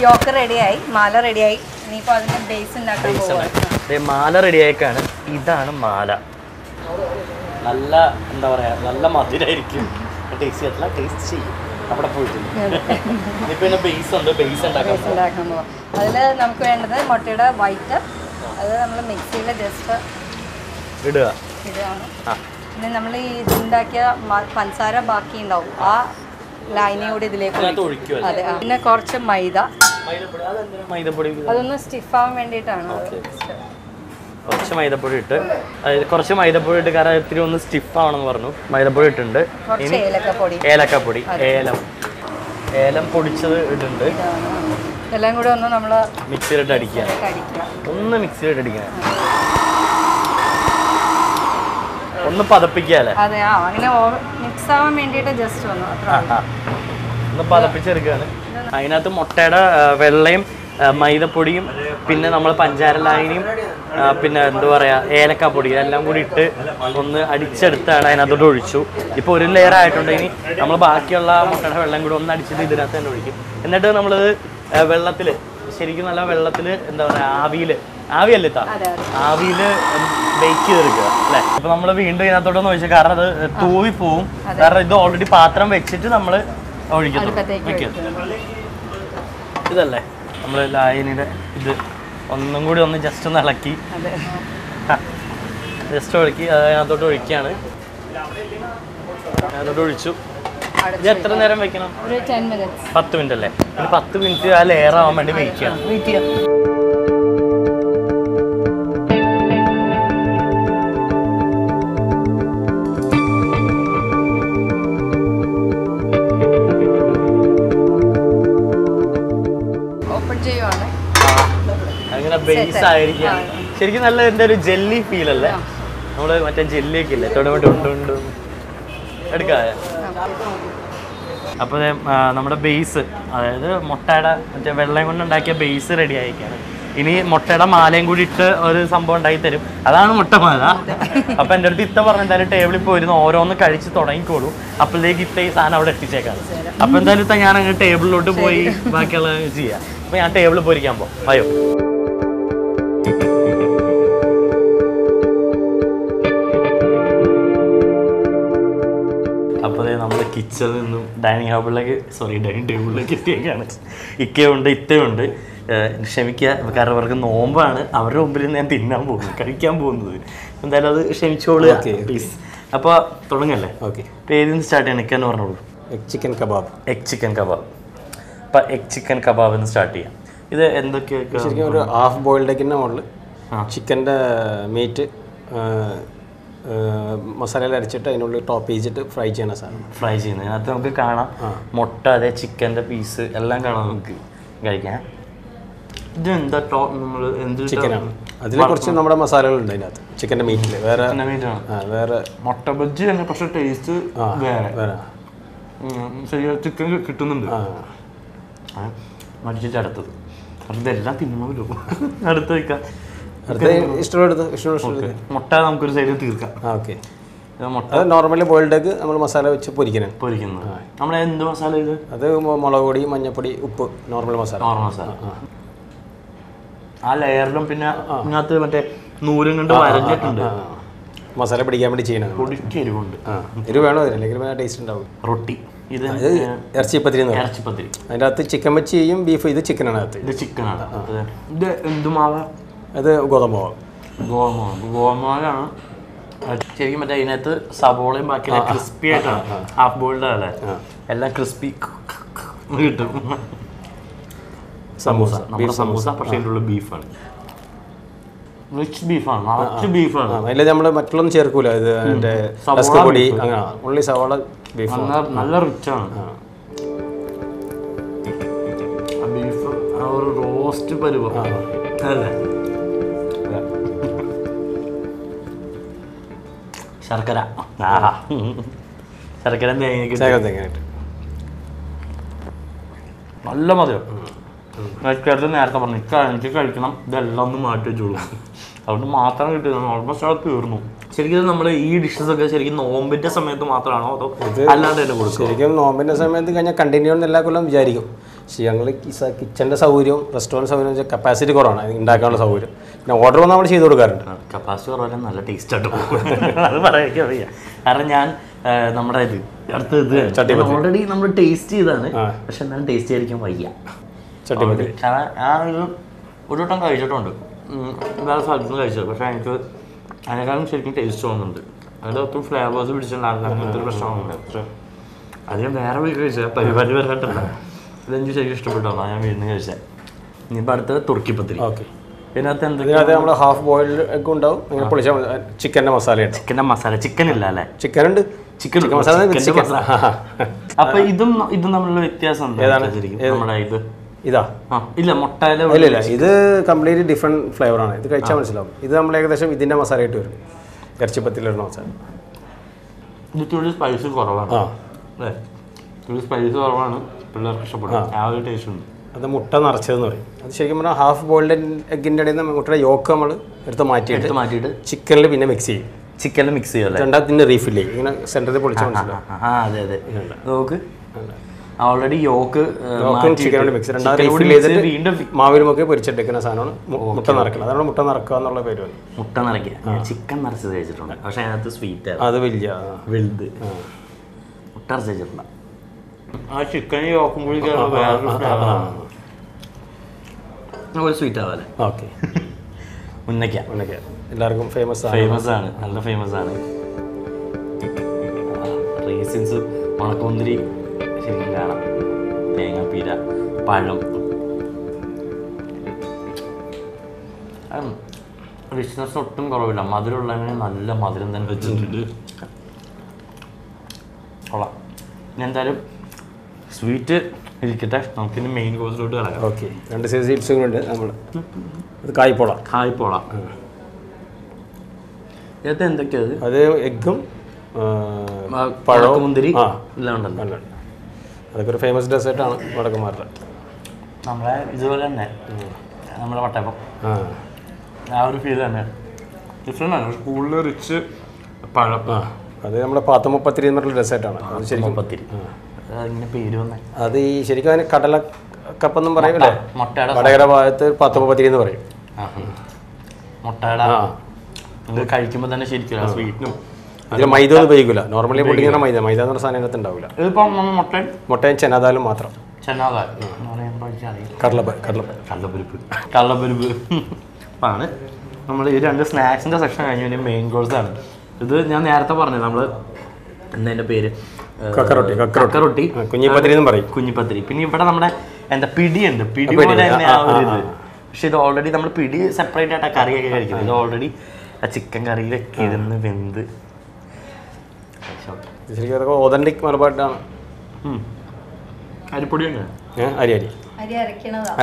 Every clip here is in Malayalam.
യോക്ക് റെഡിയായി, മാല റെഡിയായി. ഇനിയിപ്പോൾ അതിൻ്റെ ബേസ് ഉണ്ടാക്കാൻ പോകുന്നത്. മാല റെഡിയായിക്കാണ്. ഇതാണ് മാല. നല്ല എന്താ പറയുക, നല്ല മധുരമായിരിക്കും. ടേസ്റ്റ് ചെയ്തിട്ടില്ല, ടേസ്റ്റ് ചെയ്യും അവിടെ പോയിട്ട്. ഇനിയിപ്പോൾ ബേസ് ഉണ്ട്, ബേസ് ഉണ്ടാക്കാൻ പോകാം. അതിൽ നമുക്ക് വേണ്ടത് മുട്ടയുടെ വൈറ്റ്, അത് നമ്മൾ മിക്സിയിൽ ജസ്റ്റ് ഇടുകയാണ്. പിന്നെ നമ്മൾ ഈ ഇതുണ്ടാക്കിയ പഞ്ചസാര ബാക്കി ഉണ്ടാവും, ആ ലൈനയോട് ഇതിലേക്ക് ഒഴിക്കും. അതെ. പിന്നെ കുറച്ച് മൈദ, അതൊന്ന് സ്റ്റിഫ് ആവാൻ വേണ്ടിയിട്ടാണ്. കുറച്ച് മൈദപ്പൊടി ഇട്ട്, അതായത് കുറച്ച് മൈദപ്പൊടി ഇട്ട്, കാരണം ഇത്തിരി ഒന്ന് സ്റ്റിഫ് ആവണമെന്ന് പറഞ്ഞു. മൈദപ്പൊടി ഇട്ടുണ്ട്. ഏലക്കപ്പൊടി, ഏലം പൊടിച്ചത് ഇട്ടുണ്ട്. എല്ലാം കൂടെ ഒന്ന് നമ്മൾ മിക്സിയിലിട്ട് അടിക്കുക. ഒന്ന് മിക്സിയിലിട്ട് അടിക്കുക, ഒന്ന് പതപ്പിക്കാല്ലേ. അതെ, അങ്ങനെ മിക്സ് ആവാൻ വേണ്ടിയിട്ട് ജസ്റ്റ് ഒന്ന് പതപ്പിച്ചെടുക്കുകയാണ്. അതിനകത്ത് മുട്ടയുടെ വെള്ളയും മൈദപ്പൊടിയും പിന്നെ നമ്മൾ പഞ്ചാര ലായനിയും പിന്നെ എന്താ പറയുക ഏലക്കാപ്പൊടി എല്ലാം കൂടി ഇട്ട് ഒന്ന് അടിച്ചെടുത്താണ് അതിനകത്തോട്ട് ഒഴിച്ചു. ഇപ്പോൾ ഒരു ലെയർ ആയിട്ടുണ്ട്. ഇനി നമ്മൾ ബാക്കിയുള്ള മുട്ടയുടെ വെള്ളം കൂടി ഒന്ന് അടിച്ചിട്ട് ഇതിനകത്ത് തന്നെ ഒഴിക്കും. എന്നിട്ട് നമ്മളത് വെള്ളത്തിൽ, ശരിക്കും നല്ല വെള്ളത്തിൽ എന്താ പറയുക, ആവിയല്ലേ ആവിയിൽ ബേക്ക് ചെയ്തെടുക്കുക അല്ലേ. അപ്പോൾ നമ്മൾ വീണ്ടും ഇതിനകത്തോട്ടൊന്ന് ഒഴിച്ചു, കാരണം അത് തൂവി പോവും. കാരണം ഇത് ഓൾറെഡി പാത്രം വെച്ചിട്ട് നമ്മൾ ഒഴിക്കുന്നു. ഇതല്ലേ നമ്മൾ ലായനിയുടെ ഇത് ഒന്നും കൂടി ഒന്ന് ജസ്റ്റ് ഒന്ന് ഇളക്കി, ജസ്റ്റ് ഒഴുക്കി അതിനകത്തോട്ട് ഒഴിക്കുകയാണ്. അതിനകത്തോട്ട് ഒഴിച്ചു. ഇത് എത്ര നേരം വെക്കണം? 10 മിനിറ്റ് അല്ലേ? ഒരു 10 മിനിറ്റ് ആ ലെയർ ആവാൻ വേണ്ടി വെയിറ്റ് ചെയ്യാം. അങ്ങനെ ബേസ് ആയിരിക്കും. ശരിക്കും നല്ല എൻ്റെ ഒരു ജെല്ലി ഫീൽ അല്ലേ? നമ്മള് മറ്റേ ജെല്ലിയൊക്കെ ഇല്ലേ, തൊടുമുണ്ട് എടുക്കാതെ. അപ്പോൾ നമ്മുടെ ബേസ്, അതായത് മുട്ടയുടെ മറ്റേ വെള്ളം കൊണ്ടുണ്ടാക്കിയ ബേസ് റെഡി ആയിരിക്കുകയാണ്. ഇനി മുട്ടയുടെ മാലയും കൂടി ഇട്ട് ഒരു സംഭവം ഉണ്ടാക്കി തരും, അതാണ് മുട്ടമാല. അപ്പോൾ എൻ്റെ അടുത്ത് ഇത്ത പറഞ്ഞ എന്തായാലും ടേബിളിൽ പോയിരുന്നു ഓരോന്ന് കഴിച്ച് തുടങ്ങിക്കോളൂ, അപ്പോഴത്തേക്ക് ഇത്ത ഈ സാധനം അവിടെ എത്തിച്ചേക്കാണ്. അപ്പോൾ എന്തായാലും ഇത്ത ഞാൻ അങ്ങ് ടേബിളിലോട്ട് പോയി ബാക്കിയുള്ള ചെയ്യാം. അപ്പോൾ ഞാൻ ടേബിളിൽ പോയിരിക്കാൻ പോകും. അയ്യോ, അപ്പോൾ നമ്മൾ കിച്ചണിൽ നിന്നും ഡൈനിങ് ടേബിളിലേക്ക് എത്തിയേക്കാണ്. ഇക്കയുണ്ട്, ഇത്തയുണ്ട്. ക്ഷമിക്കുക, കാരണം അവർക്ക് നോമ്പാണ്. അവരുടെ മുമ്പിൽ ഞാൻ കഴിക്കാൻ പോകുന്നത്. എന്തായാലും അത് ക്ഷമിച്ചോളൂ പ്ലീസ്. അപ്പോൾ തുടങ്ങല്ലേ? ഓക്കെ. പേരിൽ സ്റ്റാർട്ട് ചെയ്യണം. ഇക്കെന്ന് പറഞ്ഞോളൂ. Egg chicken kebab. അപ്പോൾ എഗ് ചിക്കൻ കബാബ് എന്ന് സ്റ്റാർട്ട് ചെയ്യാം. ഇത് എന്തൊക്കെയൊക്കെ? ശരിക്കും ഒരു ഹാഫ് ബോയിൽഡ് എഗിൻ്റെ മുകളിൽ ചിക്കൻ്റെ മീറ്റ് മസാലയിൽ അരച്ചിട്ട് അതിനുള്ളിൽ ടോപ്പ് ചെയ്തിട്ട് ഫ്രൈ ചെയ്യണ സാധനം. ഫ്രൈ ചെയ്യുന്നത് അതിനകത്ത് നമുക്ക് കാണാം മുട്ട, അതേ ചിക്കൻ്റെ പീസ് എല്ലാം കാണാം നമുക്ക് കഴിക്കാൻ. ഇത് എന്താ നമ്മൾ എന്ത് ചിക്കനാണ്? അതിൽ കുറച്ച് നമ്മുടെ മസാലകളുണ്ട് അതിനകത്ത്, ചിക്കൻ്റെ മീറ്റിൽ. വേറെ മുട്ട ബജ്ജി തന്നെ, പക്ഷേ ടേസ്റ്റ് വേറെ. ശരിയാ, ചിക്കൻ കിട്ടുന്നുണ്ട്. മടിച്ചിട്ട് അടുത്തത്, ഇതെല്ലാം തിന്നണമല്ലോ. അടുത്ത് വയ്ക്കാം. മുട്ട നമുക്കൊരു സൈഡിൽ തീർക്കാം. ഓക്കെ. മുട്ട നോർമലി ബോയിൽഡ് എഗ് നമ്മൾ മസാല വെച്ച് പൊരിക്കുന്നത്. നമ്മൾ എന്ത് മസാല ഇത്? അത് മുളക് പൊടി, മഞ്ഞപ്പൊടി, ഉപ്പ്, നോർമൽ മസാല. ആ ലെയറിലും പിന്നെ ഇതിനകത്ത് മറ്റേ നൂലും കൊണ്ട് വരഞ്ഞിട്ടുണ്ട്, മസാല പിടിക്കാൻ വേണ്ടി ചെയ്യണം. പൊടിക്ക് എരിവുണ്ട്. എരിവ് വേണോ? അതില്ലെങ്കിൽ ടേസ്റ്റ് ഉണ്ടാവും. റൊട്ടി, ഇത് ഇറച്ചിപ്പത്തിരി. അതിൻ്റെ അകത്ത് ചിക്കൻ വെച്ച് ചെയ്യും, ബീഫ്. ഇത് ചിക്കനാണ്. ഇത് ചിക്കനാണ്. ഇത് എന്തുമാവ? അത് ഗോതമ്പാവാണ്. ഗോതമ്പാവാണ് ശരിക്കും. മറ്റേ അതിനകത്ത് സവോളയും ബാക്കി ക്രിസ്പി ആയിട്ടാണ്. ഹാഫ് ബോയിൽഡ് അല്ലേ, എല്ലാം ക്രിസ്പി കിട്ടും. സമൂസ, നമ്മുടെ സമൂസ, പക്ഷേ ഇതിൻ്റെ ഉള്ളിൽ ബീഫാണ്. റിച്ച് ബീഫാണ്, അതിൽ നമ്മൾ മറ്റുള്ളൊന്നും ചേർക്കൂല. ഇത് പൊടി അങ്ങനെ ഉള്ളി സവാള ബീഫ് നല്ല റിച്ചാണ്. ബീഫ് ഒരു റോസ്റ്റ് പരുവം അല്ലേ. ശർക്കര, ശർക്കര തേങ്ങ നല്ല മധുരം. നേരത്തെ പറഞ്ഞു എനിക്ക് കഴിക്കണം, ഇതെല്ലാം ഒന്ന് മാറ്റി വെച്ചോളൂ. അതുകൊണ്ട് മാത്രം കിട്ടുന്നത് ഓൾമോസ്റ്റ് അവിടെ തീർന്നു. ശരിക്കും നമ്മൾ ഈ ഡിഷസ് ഒക്കെ ശരിക്കും നോമ്പിന്റെ സമയത്ത് മാത്രമാണോ അതോ അല്ലാണ്ട് തന്നെ കൊടുക്കും? ശരിക്കും നോമ്പിന്റെ സമയത്ത് കഴിഞ്ഞാൽ കണ്ടിന്യൂ എല്ലാ കൊല്ലം വിചാരിക്കും. പക്ഷേ ഞങ്ങൾ കിച്ചൻ്റെ സൗകര്യവും റെസ്റ്റോറൻറ്റ് സൗകര്യം വെച്ചാൽ കപ്പാസിറ്റി കുറവാണ് ഉണ്ടാക്കാനുള്ള സൗകര്യം. പിന്നെ ഓർഡർ വന്നാൽ നമ്മൾ ചെയ്ത് കൊടുക്കാറുണ്ട്. കപ്പാസിറ്റി കുറവാലും നല്ല ടേസ്റ്റ് ആയിട്ട് പോകും. അത് പറയാൻ വയ്യ. കാരണം ഞാൻ നമ്മുടെ അടുത്ത ഇത് ഓൾറെഡി നമ്മൾ ടേസ്റ്റ് ചെയ്താണ്, പക്ഷെ എന്നാലും ടേസ്റ്റ് ചെയ്തിരിക്കാൻ വയ്യ ചട്ടിപ്പത്തി. കാരണം ഞാൻ ഒരു വട്ടം കഴിച്ചിട്ടുണ്ട്, വേറെ സ്ഥലത്ത് നിന്ന് കഴിച്ചത്. പക്ഷേ എനിക്ക് അതിനേക്കാളും ശരിക്കും ടേസ്റ്റ് തോന്നുന്നുണ്ട്. അതിൽ ഒത്തിരി ഫ്ലേവേഴ്സ് പിടിച്ചിട്ടുണ്ടായിരുന്നു, അങ്ങനത്തെ ഒരു പ്രശ്നമുണ്ട്. അത് ഞാൻ വേറെ വീട്ടിൽ കഴിച്ചത്, പരിപാടി വരായിട്ടല്ല. ഇതെനിക്ക് ശരിക്കും ഇഷ്ടപ്പെട്ടോ, ഞാൻ വീട്ടിൽ നിന്ന് കഴിച്ചത്. ഇനിയിപ്പോൾ അടുത്തത് തുർക്കിപ്പത്തിരി. ഓക്കെ. ഇതിനകത്ത് ഇതിനകത്ത് നമ്മൾ ഹാഫ് ബോയിൽഡ് എഗ് ഉണ്ടാവും, അങ്ങനെ പൊളിച്ചാൽ ചിക്കൻ്റെ മസാല ഉണ്ട്. ചിക്കൻ്റെ മസാല, ചിക്കൻ ഇല്ല അല്ലേ? ചിക്കൻ ഉണ്ട്, ചിക്കൻ മസാല. അപ്പൊ ഇതും തമ്മിലുള്ള വ്യത്യാസം ഏതാണ്? നമ്മുടെ ഇത് ഇതാ ഇല്ല മുട്ടയില ഇല്ല, ഇത് കംപ്ലീറ്റ്ലി ഡിഫറെൻറ്റ് ഫ്ലേവറാണ്. ഇത് കഴിച്ചാൽ മനസ്സിലാവും. ഇത് നമ്മൾ ഏകദേശം ഇതിൻ്റെ മസാലയായിട്ട് വരും, ഇറച്ചിപ്പത്തിലിടുന്ന മസാല. ഇത് സ്പൈസ് കുറവാണ് അല്ലേ? സ്പൈസ് കുറവാണ്, പിള്ളേർക്ക് ഇഷ്ടപ്പെടും. ആ ഒരു ടേസ്റ്റ് ഉണ്ട്. അത് മുട്ട നിറച്ചതെന്ന് പറയും. അത് ശരിക്കും പറഞ്ഞാൽ ഹാഫ് ബോയിൽഡ് എഗ്ഗിൻ്റെ ഇടയിൽ നിന്ന് മുട്ടയുടെ യോക്ക് നമ്മൾ എടുത്ത് മാറ്റിയിട്ട് ചിക്കനിൽ പിന്നെ മിക്സ് ചെയ്യും. ചിക്കനിൽ മിക്സ് ചെയ്യും, രണ്ടാമതിൻ്റെ റീഫിൽ ചെയ്യും. ഇങ്ങനെ സെൻറ്ററിൽ പൊളിച്ചാൽ മനസ്സിലാവും. അതെ അതെ, നോക്ക് ഓൾറെഡി യോക്ക് ചിക്കനോട് മിക്സ് റീഫിൽ ചെയ്തിട്ട് വീണ്ടും മാവിലുമൊക്കെ പൊരിച്ചെടുക്കുന്ന സാധനമാണ് മുട്ട നിറക്കുന്നത്. അതാണ് മുട്ട നിറക്കുക എന്നുള്ള പേര് വന്നു. മുട്ട നിറയ്ക്കുക. ചിക്കൻ നിറച്ചത് കഴിച്ചിട്ടുണ്ട്, പക്ഷെ അതിനകത്ത് സ്വീറ്റ് അത് വലിയ വലുത് മുട്ട നിറച്ച് കഴിച്ചിട്ടുണ്ട്. ആ ചിക്കൻ യോക്കുമ്പോഴേ ഒരു സ്വീറ്റ് ആവാല്ലേ? ഓക്കെ. ഉന്നക്ക എല്ലാവർക്കും ഫേമസ് ആണ്, നല്ല ഫേമസ് ആണ്. റീസിൻസ്, ഉണക്കമുന്തിരി ശരിക്കും കാണാം, തേങ്ങാപ്പീര, പഴം. റിച്ച്നെസ് ഒട്ടും കുറവില്ല, മധുരമുള്ളതിന് നല്ല മധുരം തന്നെ വെച്ചിട്ടുണ്ട്. കൊള്ളാം. ഇനി എന്തായാലും സ്വീറ്റ് ഇരിക്കട്ടെ, നമുക്കിനി മെയിൻ കോഴ്സിലോട്ട് കിടക്കാം. ഓക്കെ. 2 സൈസ് ചിപ്സുകളുണ്ട് നമ്മൾ. അത് കായ്പോള. ഇതിനകത്ത് എന്തൊക്കെയാണ്? അത് എഗ്ഗും പഴവും മുന്തിരി എല്ലാം ഉണ്ടല്ലോ. അതൊക്കെ ഒരു ഫേമസ് ഡെസേർട്ടാണ് വടക്കന്മാരുടെ. നമ്മളെ ഇതുപോലെ തന്നെ നമ്മുടെ വട്ടയപ്പം ആ ഒരു ഫീൽ തന്നെ ഡിഫറെൻ്റ് ആണ്. കൂടുതൽ റിച്ച് പഴം. അത് നമ്മുടെ പാത്തുമപ്പത്തിരി എന്നുള്ള ഡെസേർട്ടാണ്. അത് ശരിക്കും പത്തിരി അതിങ്ങനെ പേര് വന്നേ. അത് ഈ ശരിക്കും അതിന് കടലക്കപ്പെന്നും പറയൂലേ, മുട്ടയുടെ വടകര ഭാഗത്ത് പാത്തുമപ്പത്തിരി എന്ന് പറയും. മുട്ടയുടെ ഇത് കഴിക്കുമ്പോൾ തന്നെ ശരിക്കും സ്വീറ്റിനും അതിൽ മൈദ ഒന്നും ഉപയോഗിക്കില്ല. നോർമലി പൊടിക്കുന്ന മൈദ എന്ന് പറഞ്ഞ സാധനം അതിനകത്ത് ഉണ്ടാവില്ല. ഇതിപ്പം മുട്ടയും ചെനാദാലും മാത്രം. കള്ളപ്പരിപ്പ് ആണ്. നമ്മൾ ഈ 2 സ്നാക്സിൻ്റെ സെക്ഷൻ കഴിഞ്ഞു, ഇനി മെയിൻ കോഴ്സാണ്. ഇത് ഞാൻ നേരത്തെ പറഞ്ഞത് നമ്മൾ എന്താ പേര്, കക്കറൊട്ടി, കുഞ്ഞിപ്പത്തിരി എന്നും പറയും. കുഞ്ഞിപ്പത്തിരി. പിന്നെ ഇവിടെ നമ്മുടെ എന്താ പിടിയുണ്ട്, പിടി പോലെ തന്നെ ആ ഒരു ഇത്. പക്ഷെ ഇത് ഓൾറെഡി നമ്മൾ പിടി സെപ്പറേറ്റ് ആയിട്ടാണ് കറിയൊക്കെ കഴിക്കുന്നത്. ഇത് ഓൾറെഡി ആ ചിക്കൻ കറിയിലൊക്കെ ഇരുന്ന് വെന്ത് ശരിക്കും അതൊക്കെ ഒതന്റിക് മലബാറാണ്. അരിപ്പൊടി തന്നെ, അരി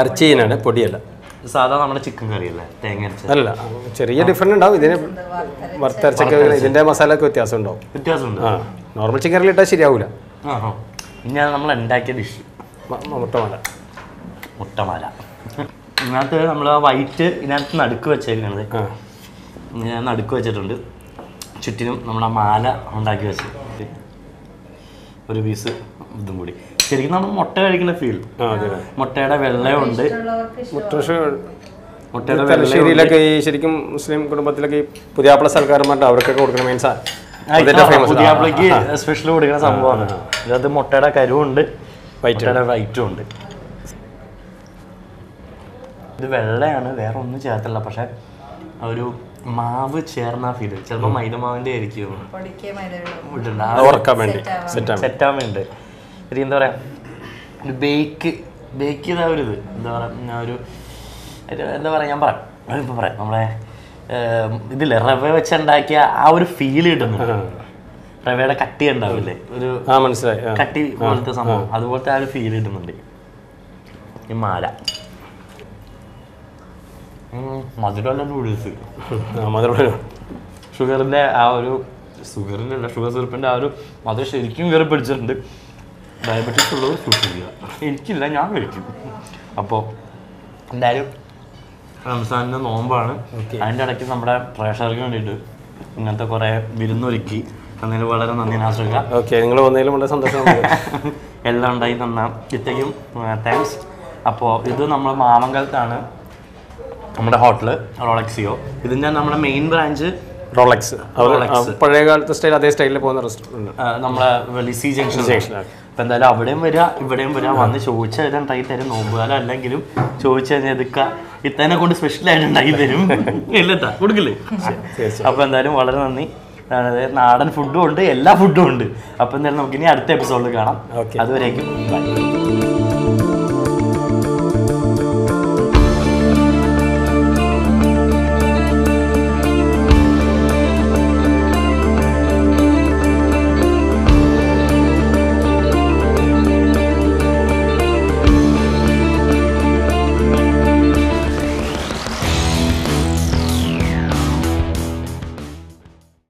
അരച്ച് ചെയ്യുന്നതാണ്, പൊടിയല്ല. സാധാ നമ്മുടെ ചിക്കൻ കറി അല്ലേ, തേങ്ങ അരച്ച അല്ല. ചെറിയ ഡിഫറൻറ്റ് ഉണ്ടാവും. ഇതിന് വറുത്തരച്ചൊക്കെ ഇതിൻ്റെ മസാലയൊക്കെ വ്യത്യാസമുണ്ട്. നോർമൽ ചിക്കൻ കറിയിൽ ഇട്ടാൽ ശരിയാവില്ല. ഇനി നമ്മൾ ഉണ്ടാക്കിയ ഡിഷ് മുട്ടമാല. ഇതിനകത്ത് നമ്മൾ ആ വൈറ്റ് ഇതിനകത്ത് നടുക്ക് വെച്ചേക്കുന്നത്, ഞാൻ നടുക്ക് വെച്ചിട്ടുണ്ട്. ചുറ്റിനും നമ്മൾ ആ മാല ഉണ്ടാക്കി വെച്ചത് ഒരു പീസ് ഇതും കൂടി. ശരിക്കും നമ്മൾ മുട്ട കഴിക്കുന്ന ഫീൽ. മുട്ടയുടെ വെള്ളയുണ്ട്. മുട്ടയുടെ തലശ്ശേരിയിലൊക്കെ ഈ ശരിക്കും മുസ്ലിം കുടുംബത്തിലൊക്കെ ഈ പുതിയാപ്പിള സൽക്കാരന്മാരുടെ അവർക്കൊക്കെ കൊടുക്കുന്ന മെയിൻ പുതിയാപ്പിളക്ക് സ്പെഷ്യൽ കൊടുക്കുന്ന സംഭവമാണ്. ഇതിനകത്ത് മുട്ടയുടെ കരുവുണ്ട്, മുട്ടയുടെ വൈറ്റും ഉണ്ട്. ഇത് വെള്ളയാണ്, വേറെ ഒന്നും ചേർത്തില്ല. പക്ഷെ ഒരു മാവ് ചേർന്ന ഫീൽ. ചിലപ്പോൾ മൈദമാവിൻ്റെ ആയിരിക്കും സെറ്റാൻ വേണ്ടി. ഒരു എന്താ പറയുക, ഒരു ബേക്ക് ചെയ്ത ഒരു ഇത് എന്താ പറയുക, ഒരു എന്താ പറയുക, ഞാൻ പറയാം നമ്മളെ ഇതില്ലേ റവ വെച്ചുണ്ടാക്കിയ ആ ഒരു ഫീൽ കിട്ടുന്നു. റവയുടെ കട്ടി ഉണ്ടാവില്ലേ, ഒരു മനസ്സിലായി, കട്ടി പോലത്തെ സംഭവം, അതുപോലത്തെ ആ ഒരു ഫീൽ കിട്ടുന്നുണ്ട്. ഈ മാല മധുരമല്ല നൂഡിൽസ്. ഷുഗറിൻ്റെ ആ ഒരു ഷുഗർ സിറപ്പിൻ്റെ ആ ഒരു മധുരം ശരിക്കും കയറി പിടിച്ചിട്ടുണ്ട്. ഡയബറ്റീസ് ഉള്ളത് സൂക്ഷിക്കുക. എനിക്കില്ല, ഞാൻ കഴിക്കും. അപ്പോൾ എന്തായാലും റംസാനിൻ്റെ നോമ്പാണ്. അതിൻ്റെ ഇടയ്ക്ക് നമ്മുടെ പ്രേക്ഷകർക്ക് വേണ്ടിയിട്ട് ഇങ്ങനത്തെ കുറേ വിരുന്നൊരുക്കി. അതിന് വളരെ നന്ദി നാസുക. ഓക്കെ, നിങ്ങൾ വന്നതിലും വളരെ സന്തോഷം. എല്ലാം ഉണ്ടായി തന്ന ഇത്രയും താങ്ക്സ്. അപ്പോൾ ഇത് നമ്മൾ മാമംഗലത്താണ് നമ്മുടെ ഹോട്ടല് റോളക്സിയോ. ഇതിൻ്റെ നമ്മുടെ മെയിൻ ബ്രാഞ്ച് റോളക്സ് പഴയ കാലത്തെ സ്റ്റൈൽ അതേ സ്റ്റൈലിൽ പോകുന്ന റെസ്റ്റോറൻറ്റ് നമ്മളെ ലിസി ജംഗ്ഷൻ. അപ്പം എന്തായാലും അവിടെയും വരിക ഇവിടെയും വരിക, വന്ന് ചോദിച്ചാൽ ഇതാ ഉണ്ടാക്കി തരും. നോമ്പുകാലം അല്ലെങ്കിലും ചോദിച്ചു കഴിഞ്ഞാൽ ഇതൊക്കെ ഇത്തന്നെ കൊണ്ട് സ്പെഷ്യലായിട്ട് ഉണ്ടാക്കി തരും. ഇല്ലട്ടാ കൊടുക്കില്ലേ? അപ്പോൾ എന്തായാലും വളരെ നന്ദി. നാടൻ ഫുഡും ഉണ്ട്, എല്ലാ ഫുഡും ഉണ്ട്. അപ്പോൾ എന്തായാലും നമുക്കിനി അടുത്ത എപ്പിസോഡിൽ കാണാം. അതുവരേക്കും ബൈ.